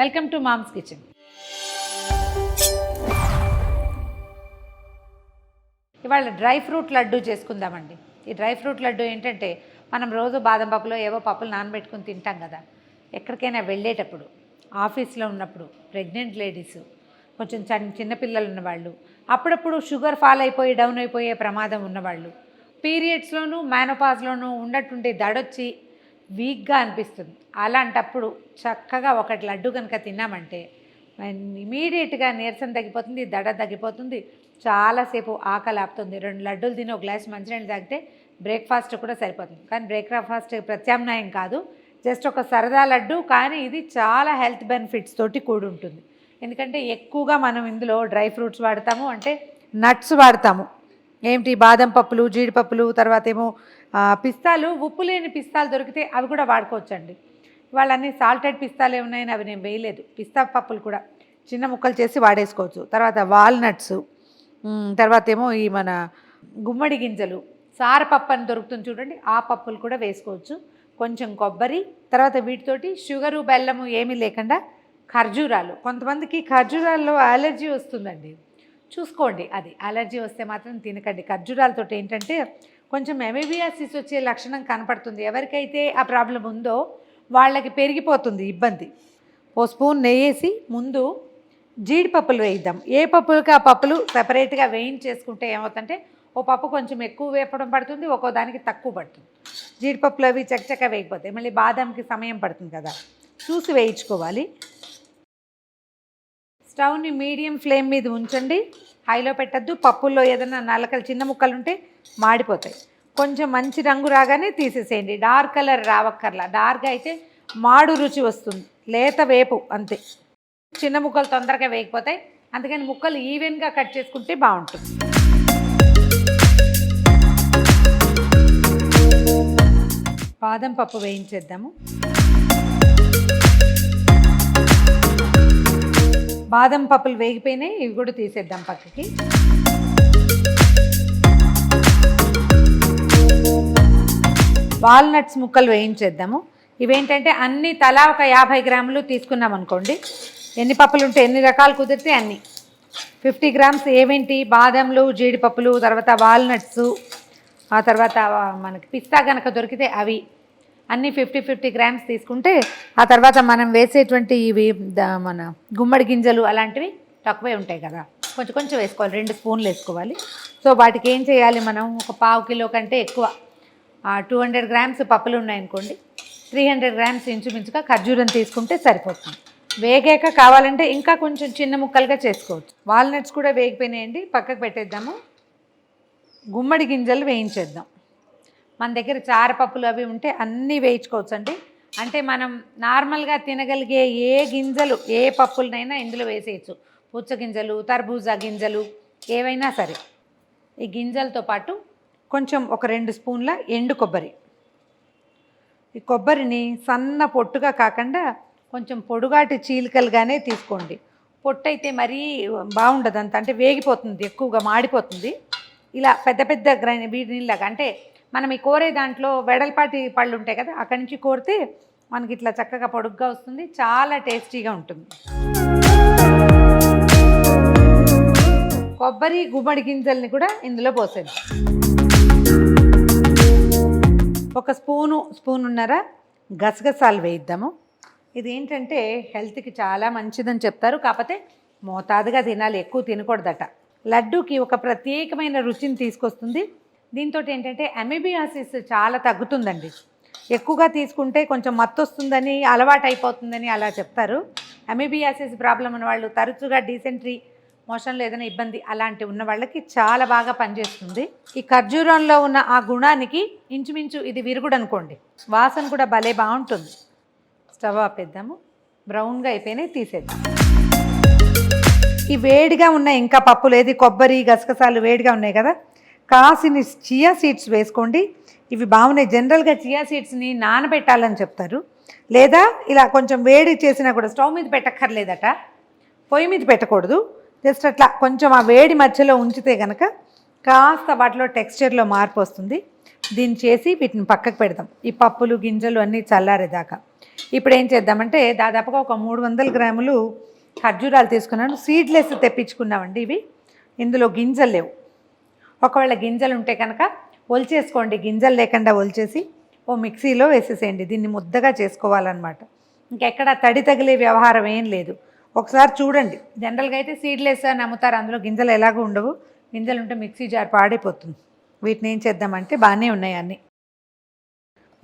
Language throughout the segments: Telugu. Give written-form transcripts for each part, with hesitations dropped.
Welcome to mom's kitchen. ఇవాళ డ్రై ఫ్రూట్ లడ్డు చేసుకుందామండి. ఈ డ్రై ఫ్రూట్ లడ్డు ఏంటంటే మనం రోజు బాదం పప్పులో ఏవో పప్పులు నానబెట్టుకుని తింటాం కదా. ఎక్కడికైనా వెళ్ళేటప్పుడు, ఆఫీస్లో ఉన్నప్పుడు, ప్రెగ్నెంట్ లేడీస్, కొంచెం చిన్నపిల్లలు ఉన్నవాళ్ళు, అప్పుడప్పుడు షుగర్ ఫాల్ అయిపోయి డౌన్ అయిపోయే ప్రమాదం ఉన్నవాళ్ళు, పీరియడ్స్లోనూ మేనోపాజ్లోనూ ఉన్నట్టుండి దడొచ్చి వీక్గా అనిపిస్తుంది. అలాంటప్పుడు చక్కగా ఒకటి లడ్డు కనుక తిన్నామంటే ఇమీడియట్గా నీరసం తగ్గిపోతుంది, దడ తగ్గిపోతుంది, చాలాసేపు ఆకలి ఆపుతుంది. 2 లడ్డూలు తిని ఒక గ్లాస్ మంచినీళ్ళు తాగితే బ్రేక్ఫాస్ట్ కూడా సరిపోతుంది. కానీ బ్రేక్ఫాస్ట్ ప్రత్యామ్నాయం కాదు, జస్ట్ ఒక సరదా లడ్డు. కానీ ఇది చాలా హెల్త్ బెనిఫిట్స్ తోటి కూడి ఉంటుంది. ఎందుకంటే ఎక్కువగా మనం ఇందులో డ్రై ఫ్రూట్స్ వాడతాము, అంటే నట్స్ వాడతాము. ఏమిటి, బాదం పప్పులు, జీడిపప్పులు, తర్వాత ఏమో పిస్తాలు, ఉప్పు లేని పిస్తాలు దొరికితే అవి కూడా వాడుకోవచ్చండి. వాళ్ళన్నీ సాల్టెడ్ పిస్తాలు ఏమున్నాయని అవి నేను వేయలేదు. పిస్తా పప్పులు కూడా చిన్న ముక్కలు చేసి వాడేసుకోవచ్చు. తర్వాత వాల్నట్స్, తర్వాత ఏమో ఈ మన గుమ్మడి గింజలు, సారపప్పు అని దొరుకుతుంది చూడండి, ఆ పప్పులు కూడా వేసుకోవచ్చు. కొంచెం కొబ్బరి, తర్వాత వీటితోటి షుగరు బెల్లము ఏమీ లేకుండా ఖర్జూరాలు. కొంతమందికి ఖర్జూరాల్లో అలర్జీ వస్తుందండి, చూసుకోండి. అది అలర్జీ వస్తే మాత్రం తినకండి. ఖర్జూరాలతో ఏంటంటే కొంచెం ఎమీబియాసిస్ వచ్చే లక్షణం కనపడుతుంది. ఎవరికైతే ఆ ప్రాబ్లం ఉందో వాళ్ళకి పెరిగిపోతుంది ఇబ్బంది. ఓ స్పూన్ నెయ్యేసి ముందు జీడిపప్పులు వేయిద్దాం. ఏ పప్పులకి ఆ పప్పులు సపరేట్గా వేయించేసుకుంటే ఏమవుతుందంటే ఓ పప్పు కొంచెం ఎక్కువ వేపడం పడుతుంది, ఒక్కో దానికి తక్కువ పడుతుంది. జీడిపప్పులు అవి చక్కచక్క వేయకపోతాయి, మళ్ళీ బాదంకి సమయం పడుతుంది కదా, చూసి వేయించుకోవాలి. స్టవ్ని మీడియం ఫ్లేమ్ మీద ఉంచండి, హైలో పెట్టద్దు. పప్పుల్లో ఏదైనా నలకలు చిన్న ముక్కలు ఉంటే మాడిపోతాయి. కొంచెం మంచి రంగు రాగానే తీసేసేయండి. డార్క్ కలర్ రావక్కర్లా, డార్క్ అయితే మాడు రుచి వస్తుంది. లేత వేపు అంతే. చిన్న ముక్కలు తొందరగా వేయకపోతాయి, అందుకని ముక్కలు ఈవెన్గా కట్ చేసుకుంటే బాగుంటుంది. బాదం పప్పు వేయించేద్దాము. బాదం పప్పులు వేగిపోయినాయి, ఇవి కూడా తీసేద్దాం పక్కకి. వాల్నట్స్ ముక్కలు వేయించేద్దాము. ఇవేంటంటే అన్నీ తలా ఒక 50 గ్రాములు తీసుకున్నాం అనుకోండి. ఎన్ని పప్పులు ఉంటే ఎన్ని రకాలు కుదిరితే అన్నీ. 50 గ్రామ్స్ ఏవేంటి, బాదంలు, జీడిపప్పులు, తర్వాత వాల్నట్స్, ఆ తర్వాత మనకి పిస్తా కనుక దొరికితే అవి అన్నీ 50 గ్రామ్స్ తీసుకుంటే, ఆ తర్వాత మనం వేసేటువంటి ఇవి మన గుమ్మడి గింజలు అలాంటివి తక్కువే ఉంటాయి కదా, కొంచెం కొంచెం వేసుకోవాలి. 2 స్పూన్లు వేసుకోవాలి. సో వాటికి ఏం చేయాలి, మనం ఒక 1/2 కిలో కంటే ఎక్కువ 200 గ్రామ్స్ పప్పులు ఉన్నాయనుకోండి, 300 గ్రామ్స్ ఇంచుమించుగా ఖర్జూరం తీసుకుంటే సరిపోతుంది. వేగాక కావాలంటే ఇంకా కొంచెం చిన్న ముక్కలుగా చేసుకోవచ్చు. వాల్నట్స్ కూడా వేగిపోయినాయండి, పక్కకు పెట్టేద్దాము. గుమ్మడి గింజలు వేయించేద్దాం. మన దగ్గర చారపప్పులు అవి ఉంటే అన్నీ వేయించుకోవచ్చు అండి. అంటే మనం నార్మల్గా తినగలిగే ఏ గింజలు, ఏ పప్పులనైనా ఇందులో వేసేయచ్చు. పుచ్చ గింజలు, తర్బూజా గింజలు, ఏవైనా సరే. ఈ గింజలతో పాటు కొంచెం ఒక 2 స్పూన్ల ఎండు కొబ్బరి. ఈ కొబ్బరిని సన్న పొట్టుగా కాకుండా కొంచెం పొడుగాటి చీలికలుగానే తీసుకోండి. పొట్టు అయితే మరీ బాగుండదు అంత, అంటే వేగిపోతుంది, ఎక్కువగా మాడిపోతుంది. ఇలా పెద్ద పెద్ద వీటిలాగా, అంటే మనం ఈ కోరే దాంట్లో వెడల్పాటి పళ్ళు ఉంటాయి కదా, అక్కడి నుంచి కోరితే మనకి ఇట్లా చక్కగా పొడుగ్గా వస్తుంది, చాలా టేస్టీగా ఉంటుంది. కొబ్బరి, గుమ్మడి గింజల్ని కూడా ఇందులో పోసేది. ఒక స్పూనున్నర గసగసాలు వేయిద్దాము. ఇది ఏంటంటే హెల్త్కి చాలా మంచిదని చెప్తారు, కాకపోతే మోతాదుగా తినాలి, ఎక్కువ తినకూడదట. లడ్డూకి ఒక ప్రత్యేకమైన రుచిని తీసుకొస్తుంది. దీంతో ఏంటంటే అమీబియాసిస్ చాలా తగ్గుతుందండి. ఎక్కువగా తీసుకుంటే కొంచెం మత్తు వస్తుందని, అలవాటు అయిపోతుందని అలా చెప్తారు. అమీబియాసిస్ ప్రాబ్లం ఉన్న వాళ్ళు, తరచుగా డీసెంట్రీ, మోషన్లో ఏదైనా ఇబ్బంది అలాంటి ఉన్న వాళ్ళకి చాలా బాగా పనిచేస్తుంది. ఈ ఖర్జూరంలో ఉన్న ఆ గుణానికి ఇంచుమించు ఇది విరుగుడు అనుకోండి, వాసన కూడా భలే బాగుంటుంది. స్టవ్ ఆపేద్దాము. బ్రౌన్గా అయిపోయినాయి, తీసేద్దాం. ఈ వేడిగా ఉన్న ఇంకా పప్పులు, ఏది కొబ్బరి, గసగసాలు వేడిగా ఉన్నాయి కదా, కాసిని చియా సీడ్స్ వేసుకోండి. ఇవి బాగున్నాయి. జనరల్గా చియా సీడ్స్ని నానబెట్టాలని చెప్తారు, లేదా ఇలా కొంచెం వేడి చేసినా కూడా స్టవ్ మీద పెట్టక్కర్లేదట, పొయ్యి మీద పెట్టకూడదు. జస్ట్ అట్లా కొంచెం ఆ వేడి మధ్యలో ఉంచితే కనుక కాస్త వాటిలో టెక్స్చర్లో మార్పు వస్తుంది. దీన్ని చేసి వీటిని పక్కకు పెడదాం. ఈ పప్పులు గింజలు అన్నీ చల్లారేదాకా. ఇప్పుడు ఏం చేద్దామంటే దాదాపుగా ఒక 300 గ్రాములు ఖర్జూరాలు తీసుకున్నాను. సీడ్లెస్ తెప్పించుకున్నామండి ఇవి. ఇందులో గింజలు లేవు. ఒకవేళ గింజలు ఉంటే కనుక ఒలిచేసుకోండి. గింజలు లేకుండా ఒలిచేసి ఓ మిక్సీలో వేసేసేయండి. దీన్ని ముద్దగా చేసుకోవాలన్నమాట. ఇంకెక్కడ తడి తగిలే వ్యవహారం ఏం లేదు. ఒకసారి చూడండి. జనరల్గా అయితే సీడ్లెస్ అని అమ్ముతారు. అందులో గింజలు ఎలాగో ఉండవు. గింజలు ఉంటే మిక్సీ జార్ పాడైపోతుంది. వీటిని ఏం చేద్దామంటే బాగానే ఉన్నాయి అన్నీ.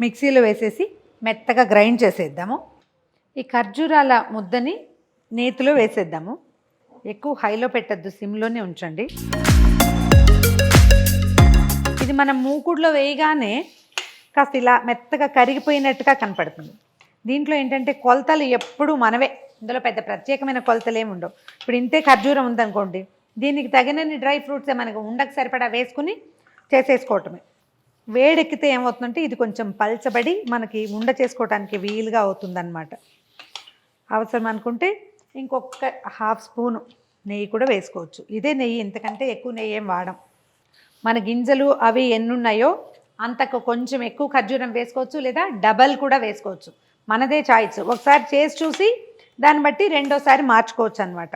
మిక్సీలో వేసేసి మెత్తగా గ్రైండ్ చేసేద్దాము. ఈ ఖర్జూరాల ముద్దని నేతిలో వేసేద్దాము. ఎక్కువ హైలో పెట్టద్దు, సిమ్లోనే ఉంచండి. ఇది మనం మూకుడులో వేయగానే కాస్త ఇలా మెత్తగా కరిగిపోయినట్టుగా కనపడుతుంది. దీంట్లో ఏంటంటే కొలతలు ఎప్పుడు మనవే. ఇందులో పెద్ద ప్రత్యేకమైన కొలతలు ఏమి ఉండవు. ఇప్పుడు ఇంతే ఖర్జూరం ఉందనుకోండి, దీనికి తగినన్ని డ్రై ఫ్రూట్సే మనకు ఉండకు సరిపడా వేసుకుని చేసేసుకోవటమే. వేడెక్కితే ఏమవుతుందంటే ఇది కొంచెం పల్చబడి మనకి ఉండ చేసుకోవడానికి వీలుగా అవుతుందన్నమాట. అవసరం అనుకుంటే ఇంకొక హాఫ్ స్పూను నెయ్యి కూడా వేసుకోవచ్చు. ఇదే నెయ్యి, ఇంతకంటే ఎక్కువ నెయ్యి ఏం వాడం. మన గింజలు అవి ఎన్నున్నాయో అంతకు కొంచెం ఎక్కువ ఖర్జూరం వేసుకోవచ్చు, లేదా డబల్ కూడా వేసుకోవచ్చు. మనదే చాయిస్. ఒకసారి చేసి చూసి దాన్ని బట్టి రెండోసారి మార్చుకోవచ్చు అనమాట.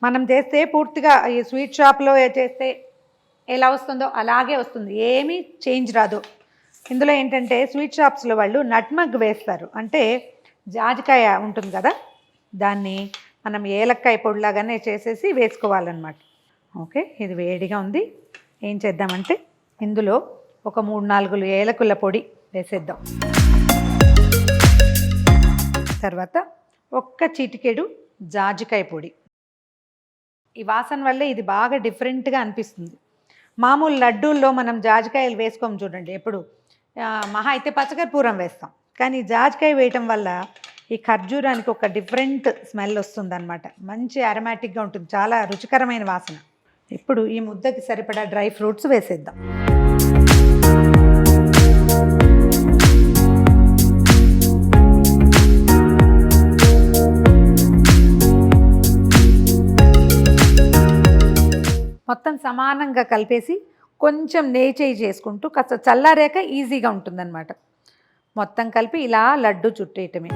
మనం చేస్తే పూర్తిగా ఈ స్వీట్ షాప్లో చేస్తే ఎలా వస్తుందో అలాగే వస్తుంది, ఏమీ చేంజ్ రాదు. ఇందులో ఏంటంటే స్వీట్ షాప్స్లో వాళ్ళు నట్మగ్ వేస్తారు. అంటే జాజికాయ ఉంటుంది కదా, దాన్ని మనం ఏలక్కాయ పొడిలాగానే చేసేసి వేసుకోవాలన్నమాట. ఓకే, ఇది వేడిగా ఉంది. ఏం చేద్దామంటే ఇందులో ఒక 3-4 ఏలకుల పొడి వేసేద్దాం. తర్వాత ఒక్క చిటికెడు జాజికాయ పొడి. ఈ వాసన వల్లే ఇది బాగా డిఫరెంట్గా అనిపిస్తుంది. మామూలు లడ్డూల్లో మనం జాజికాయలు వేసుకోము చూడండి, ఎప్పుడు మహా అయితే పచ్చకర్పూరం వేస్తాం. కానీ జాజికాయ వేయటం వల్ల ఈ ఖర్జూరానికి ఒక డిఫరెంట్ స్మెల్ వస్తుందన్నమాట. మంచి అరోమాటిక్గా ఉంటుంది, చాలా రుచికరమైన వాసన. ఇప్పుడు ఈ ముద్దకి సరిపడా డ్రై ఫ్రూట్స్ వేసేద్దాం. మొత్తం సమానంగా కలిపేసి కొంచెం నెయ్యి చేసుకుంటూ కాస్త చల్లారాక ఈజీగా ఉంటుందన్నమాట. మొత్తం కలిపి ఇలా లడ్డు చుట్టేయటమే.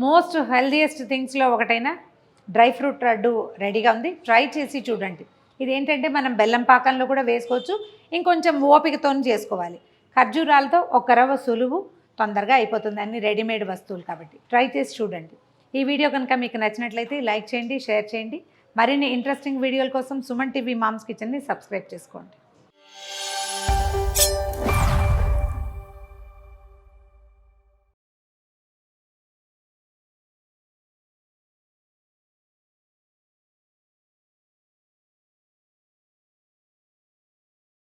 మోస్ట్ హెల్దీయెస్ట్ థింగ్స్లో ఒకటైనా డ్రై ఫ్రూట్ లడ్డు రెడీగా ఉంది. ట్రై చేసి చూడండి. ఇదేంటంటే మనం బెల్లం పాకంలో కూడా వేసుకోవచ్చు, ఇంకొంచెం ఓపికతో చేసుకోవాలి. ఖర్జూరాలతో ఒక రవ్వ సులువు, తొందరగా అయిపోతుంది. అన్ని రెడీమేడ్ వస్తువులు కాబట్టి ట్రై చేసి చూడండి. ఈ వీడియో కనుక మీకు నచ్చినట్లయితే లైక్ చేయండి, షేర్ చేయండి. మరిన్ని ఇంట్రెస్టింగ్ వీడియోల కోసం సుమన్ టీవీ మామ్స్ కిచెన్ని సబ్స్క్రైబ్ చేసుకోండి.